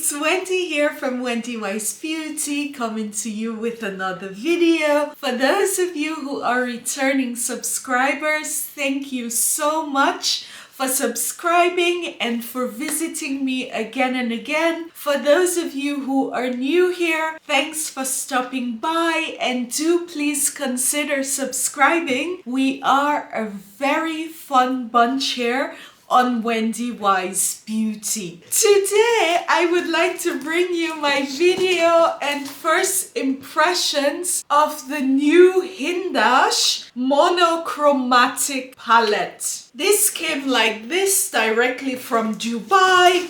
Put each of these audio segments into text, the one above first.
it's Wendy here from Wendy Wise Beauty, coming to you with another video. For those of you who are returning subscribers, thank you so much for subscribing and for visiting me again and again. For those of you who are new here, thanks for stopping by, and do please consider subscribing. We are a very fun bunch here on Wendy Wise Beauty. Today I would like to bring you my video and first impressions of the new Hindash Monochromatic palette. This came like this directly from Dubai.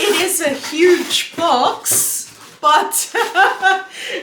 It is a huge box, but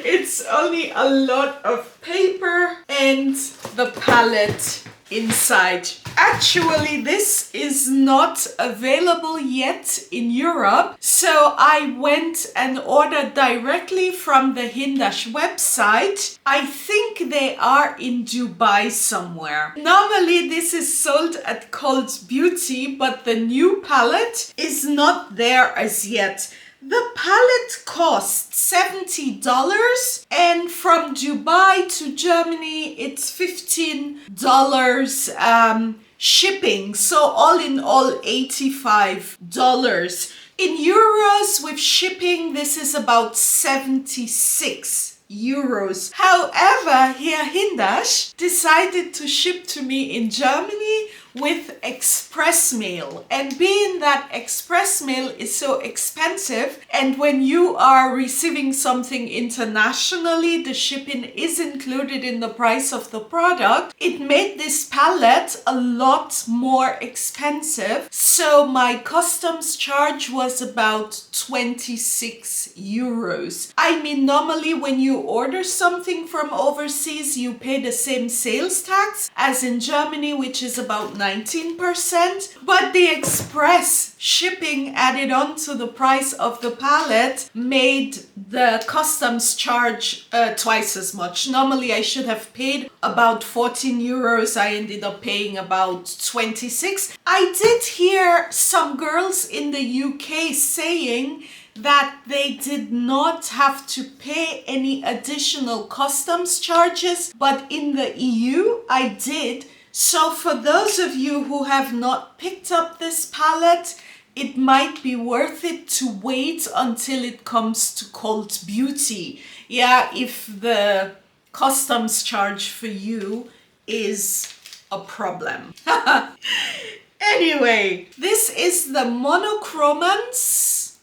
it's only a lot of paper and the palette inside. Actually, this is not available yet in Europe, so I went and ordered directly from the Hindash website. I think they are in Dubai somewhere. Normally this is sold at Cult Beauty, but the new palette is not there as yet. The palette costs $70, and from Dubai to Germany it's $15 shipping, so all in all $85. In euros with shipping, this is about 76 euros. However, here Hindash decided to ship to me in Germany with express mail, and being that express mail is so expensive, and when you are receiving something internationally, the shipping is included in the price of the product, it made this palette a lot more expensive. So my customs charge was about 26 euros. I mean, normally when you order something from overseas, you pay the same sales tax as in Germany, which is about 19%, but the express shipping added on to the price of the palette made the customs charge twice as much. Normally I should have paid about 14 euros. I ended up paying about 26. I did hear some girls in the UK saying that they did not have to pay any additional customs charges, but in the EU I did. So for those of you who have not picked up this palette, it might be worth it to wait until it comes to Cult Beauty. Yeah, if the customs charge for you is a problem. Anyway, this is the Monochromance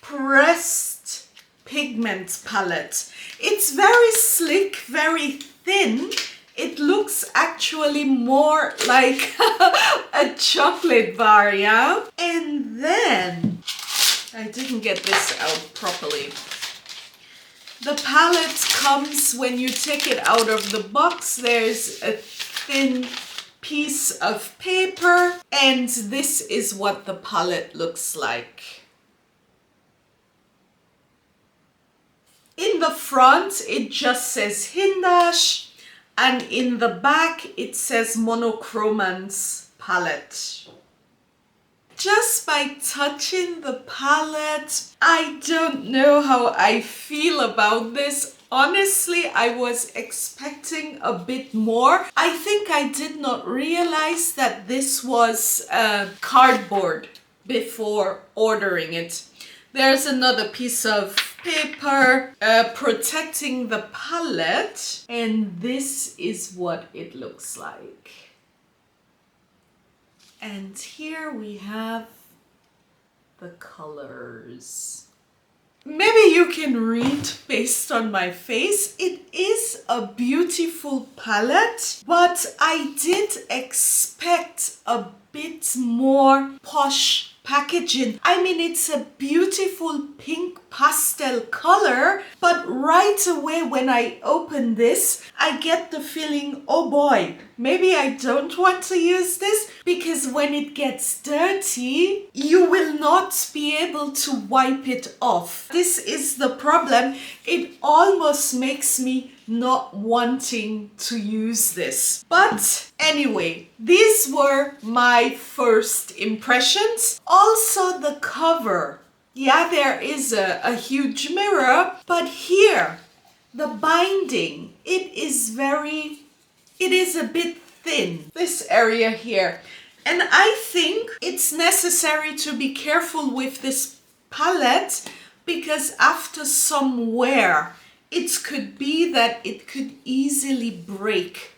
pressed pigment palette. It's very slick, very thin. It looks actually more like a chocolate bar, yeah? And then, I didn't get this out properly. The palette comes, when you take it out of the box, there's a thin piece of paper, and this is what the palette looks like. In the front, it just says Hindash, and in the back it says Monochromance palette. Just by touching the palette, I don't know how I feel about this. Honestly, I was expecting a bit more. I think I did not realize that this was cardboard before ordering it. There's another piece of paper protecting the palette, and this is what it looks like. And here we have the colors. Maybe you can read based on my face. It is a beautiful palette, but I did expect a bit more posh packaging. I mean, it's a beautiful pink pastel color, but right away when I open this, I get the feeling, oh boy, maybe I don't want to use this, because when it gets dirty, you will not be able to wipe it off. This is the problem. It almost makes me not wanting to use this. But anyway, these were my first impressions. Also, the cover yeah, there is a huge mirror, but here, the binding, it is a bit thin, this area here. And I think it's necessary to be careful with this palette because after some wear, it could be that it could easily break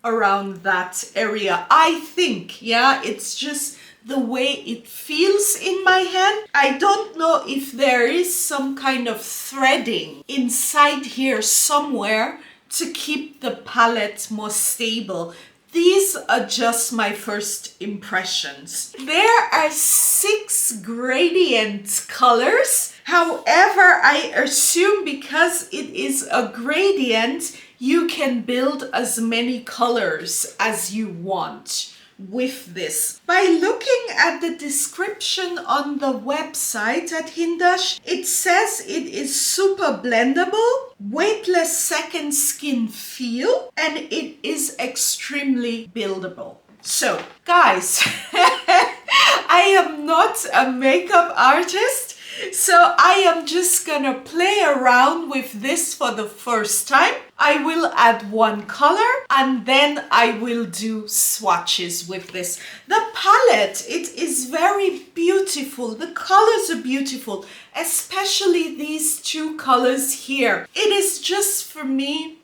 around that area. I think, yeah, it's just the way it feels in my hand. I don't know if there is some kind of threading inside here somewhere to keep the palette more stable. These are just my first impressions. There are 6 gradient colors. However, I assume because it is a gradient, you can build as many colors as you want with this. By looking at the description on the website at Hindash, it says it is super blendable, weightless second skin feel, and it is extremely buildable. So, guys, I am not a makeup artist, so I am just gonna play around with this for the first time. I will add one color and then I will do swatches with this. The palette, it is very beautiful. The colors are beautiful, especially these 2 colors here. It is just for me,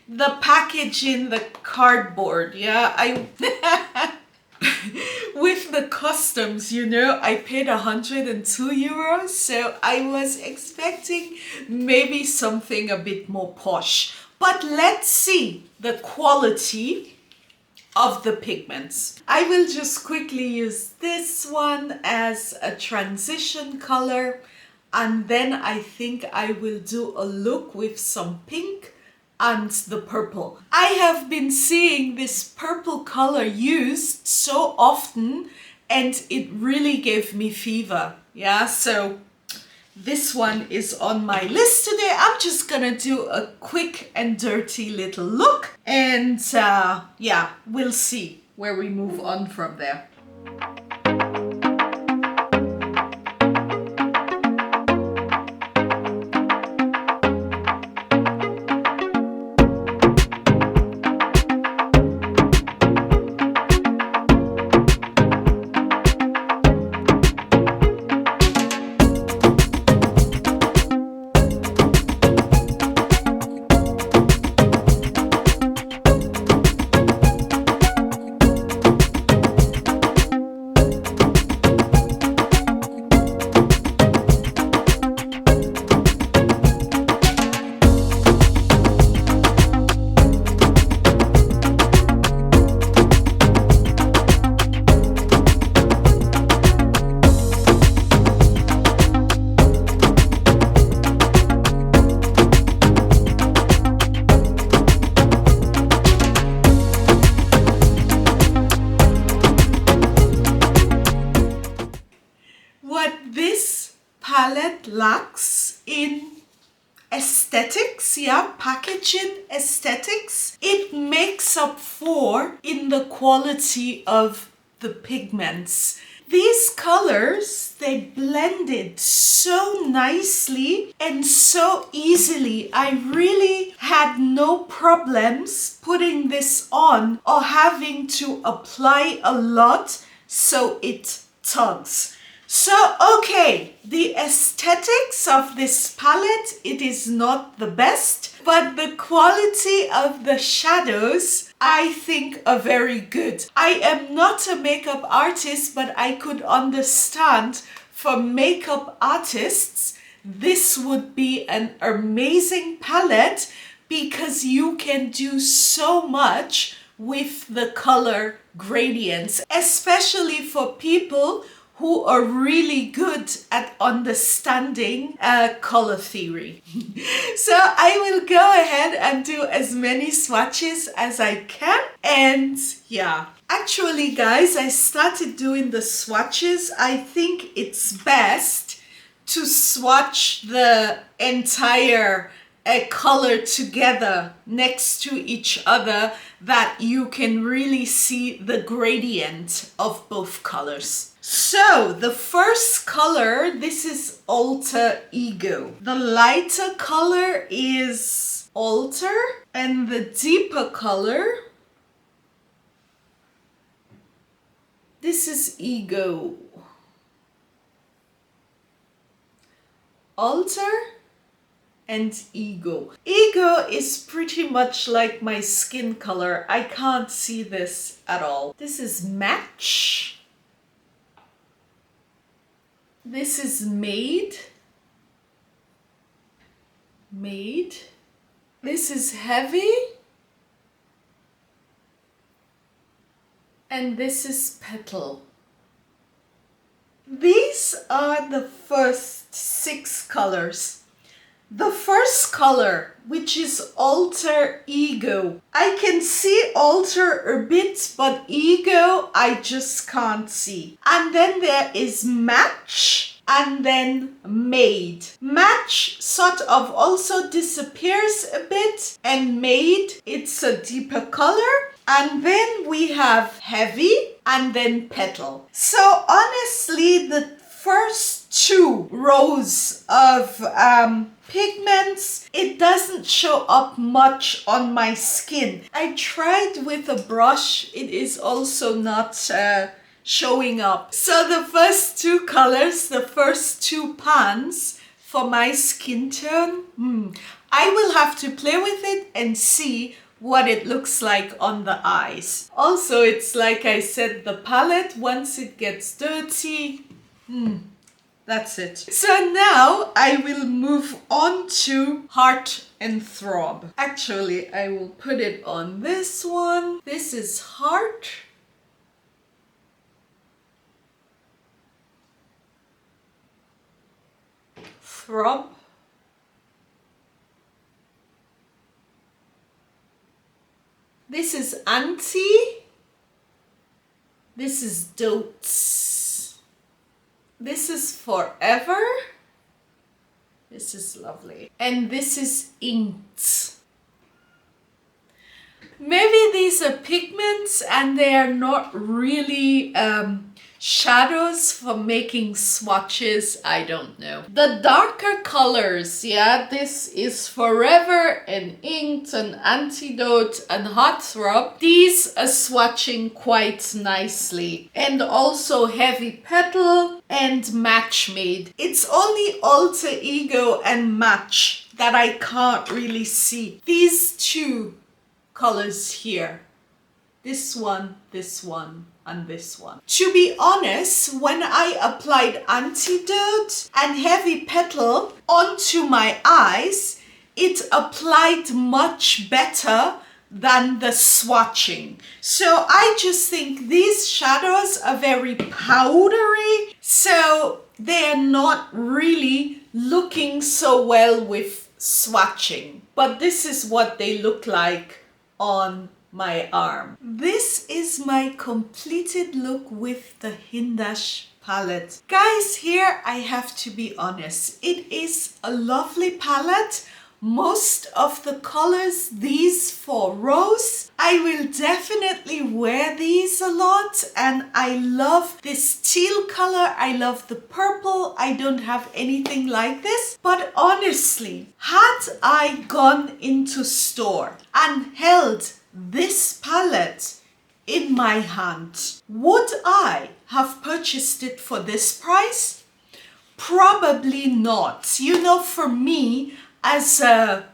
the packaging, the cardboard, yeah, with the customs, you know, I paid 102 euros, so I was expecting maybe something a bit more posh. But let's see the quality of the pigments. I will just quickly use this one as a transition color, and then I think I will do a look with some pink and the purple. I have been seeing this purple color used so often and it really gave me fever. Yeah, so this one is on my list today. I'm just gonna do a quick and dirty little look and yeah, we'll see where we move on from there. Palette lacks in aesthetics, yeah, packaging aesthetics, it makes up for in the quality of the pigments. These colors, they blended so nicely and so easily. I really had no problems putting this on or having to apply a lot so it tugs. So, okay, the aesthetics of this palette, it is not the best, but the quality of the shadows, I think are very good. I am not a makeup artist, but I could understand for makeup artists, this would be an amazing palette because you can do so much with the color gradients, especially for people who are really good at understanding color theory. So I will go ahead and do as many swatches as I can. And yeah, actually guys, I started doing the swatches. I think it's best to swatch the entire a color together next to each other that you can really see the gradient of both colors. So the first color, this is Alter Ego. The lighter color is Alter, and the deeper color, this is Ego. Alter and Ego. Ego is pretty much like my skin color. I can't see this at all. This is Match. This is Made. This is Heavy. And this is Petal. These are the first 6 colors. The first color, which is Alter Ego. I can see Alter a bit, but Ego I just can't see. And then there is Match, and then Made. Match sort of also disappears a bit, and Made, it's a deeper color. And then we have Heavy, and then Petal. So honestly, the first 2 rows of pigments, it doesn't show up much on my skin. I tried with a brush, it is also not showing up. So the first 2 colors, the first 2 pans for my skin tone, I will have to play with it and see what it looks like on the eyes. Also, it's like I said, the palette, once it gets dirty, that's it. So now I will move on to Heart and Throb. Actually, I will put it on this one. This is Heart. Throb. This is Anti. This is Dotes. This is Forever. This is lovely. And this is Inked. Maybe these are pigments and they are not really shadows for making swatches. I don't know. The darker colors, yeah, this is Forever and Inked and Antidote and Heartthrob. These are swatching quite nicely. And also Heavy Petal and Match Made. It's only Alter Ego and Match that I can't really see. These 2 colors here. This one, and this one. To be honest, when I applied Antidote and Heavy Petal onto my eyes, it applied much better than the swatching. So I just think these shadows are very powdery, so they're not really looking so well with swatching. But this is what they look like on my arm. This is my completed look with the Hindash palette. Guys, here I have to be honest. It is a lovely palette. Most of the colors, these 4 rows, I will definitely wear these a lot, and I love this teal color. I love the purple. I don't have anything like this. But honestly, had I gone into store and held this palette in my hand, would I have purchased it for this price? Probably not. You know, for me, as a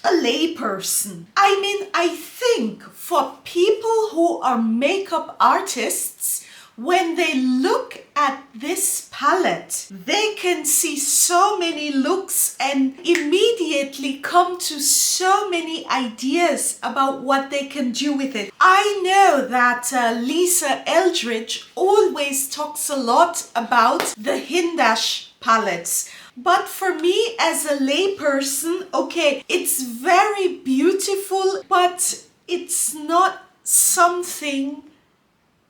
layperson, I mean, I think for people who are makeup artists, when they look at this palette, they can see so many looks and immediately come to so many ideas about what they can do with it. I know that Lisa Eldridge always talks a lot about the Hindash palettes. But for me as a layperson, okay, it's very beautiful, but it's not something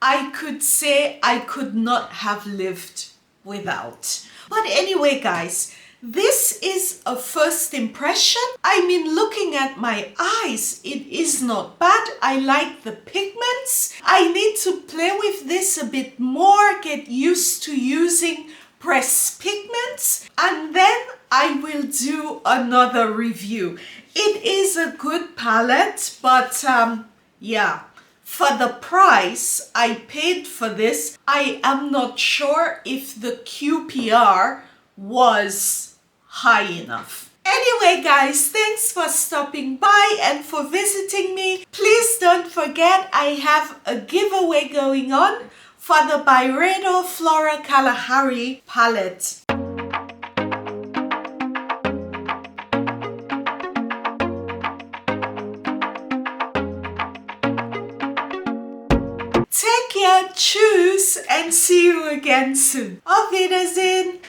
I could say I could not have lived without. But anyway, guys, This is a first impression. I mean, looking at my eyes, it is not bad. I like the pigments. I need to play with this a bit more, get used to using pressed pigments, and then I will do another review. It is a good palette, but yeah, for the price I paid for this, I am not sure if the QPR was high enough. Anyway guys, thanks for stopping by and for visiting me. Please don't forget I have a giveaway going on for the Byredo Flora Kalahari palette. Take care, choose, and see you again soon. Auf Wiedersehen!